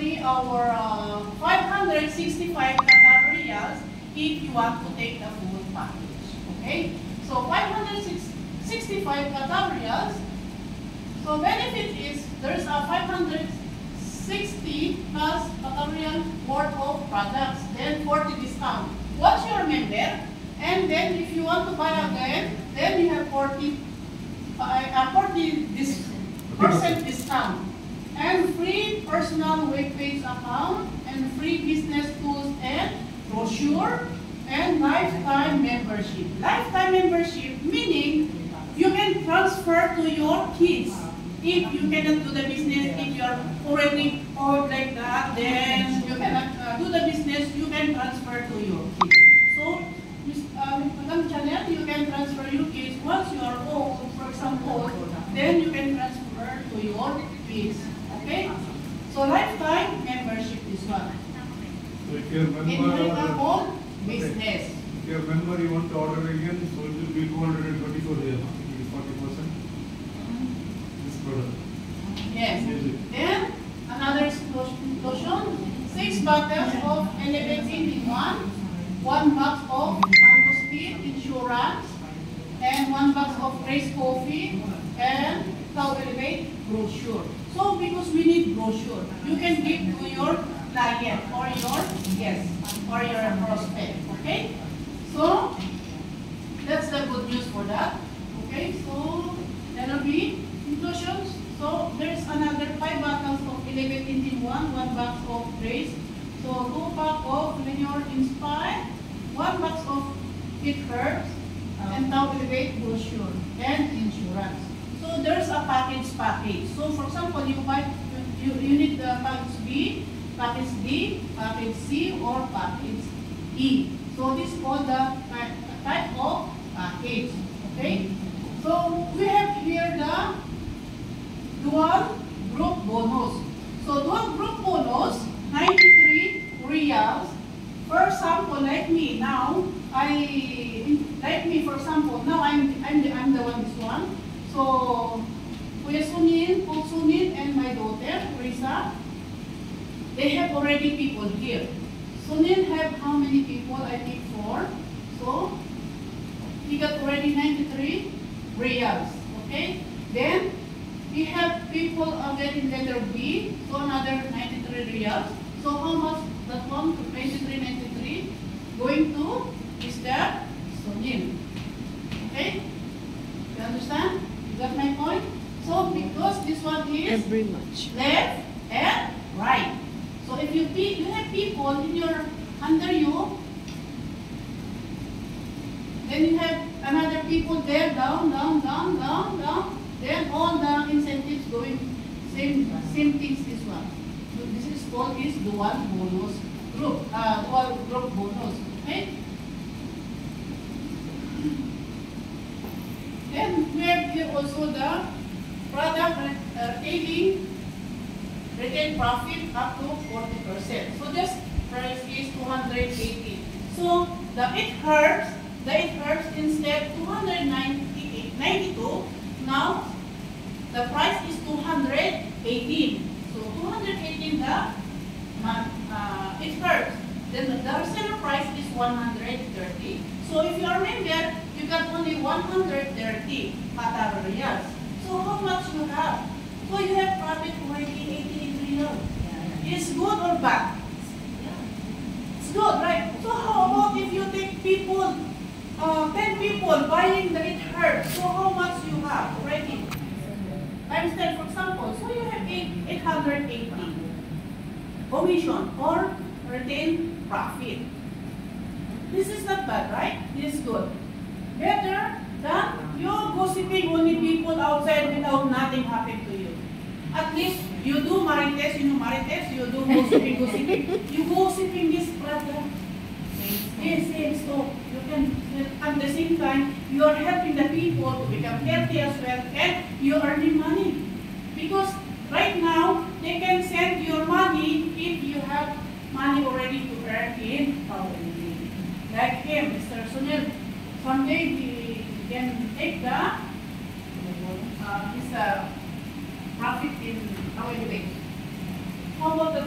only our 565 Qatar riyals if you want to take the full package. Okay? So 565 Qatar riyals. So benefit is there's a 560 plus Qatar riyal worth of products, then 40 discount. Once you're a member, and then if you want to buy again, then you have 40% discount. And free personal web-based account, and free business tools and brochure, and lifetime membership. Lifetime membership meaning you can transfer to your kids. If you cannot do the business, if you're already old like that, then you cannot do the business, you can transfer to your kids. So, Madam Janet, you can transfer your kids. Once you are old, for example, then you can transfer to your kids. Okay? So lifetime membership is one. So if you're a member, business. If you're a member, you want to order again, so it will be 224 here, 40%. This product. Yes. Then another explosion. 6 bottles of elevating in one box of Angosteen insurance, and 1 box of Grace coffee, and Tau Elevate brochure. So because we need brochure, you can give to your client or your guest or your prospect. Okay? So that's the good news for that. Okay, so there will be inclusions. So there's another 5 bottles of Elevate in 1 box of Grace. So 2 pack of Linear Inspire, 1 box of It Herbs, and Tau Elevate brochure and insurance. So there's a package. So for example, you buy, you need the package B, package D, package C, or package E. So this is called the type of package. Okay. So we have here the dual group bonus. So dual group bonus, 93 riyals. For example, like me now, for example, now I'm the one this one. So Kuya Sunil, Coach Sunil, and my daughter Risa, they have already people here. Sunil have how many people? I think 4. So he got already 93 riyals. Okay. Then we have people again in letter B, so another 93 riyals. So how much that one? 93 going to Mr. Sunil. Okay? You understand? You got my point? So because this one is left and right. So if you have people in your under you, then you have another people there, down. Then all the incentives going same things this one. So this is called is dual bonus group, dual group bonus. Okay? Then we have here also the product retail profit up to 40%. So this price is 280. So the it herbs instead 292. Now the price is 218. So 218 the it herbs. Then the reseller price is 130. So if you are member, you got only 130 Qatar riyals. So how much you have? So you have profit already 88 riyals. Is good or bad? It's good, right? So how about if you take people, 10 people buying the it herbs? So how much you have already? Times 10, for example. So you have 880 commission or retained profit. This is not bad, right? This is good. Better than you gossiping only people outside without nothing happened to you. At least you do marites, you do gossiping. You gossiping this brother. Yes. So you can, at the same time, you are helping the people to become healthy as well, and you are earning money. Because right now, they can send your money if you have money already to earn in Taoyuan. Like him, Mr. Sunil, someday he can take the his profit in Taoyuan. How about the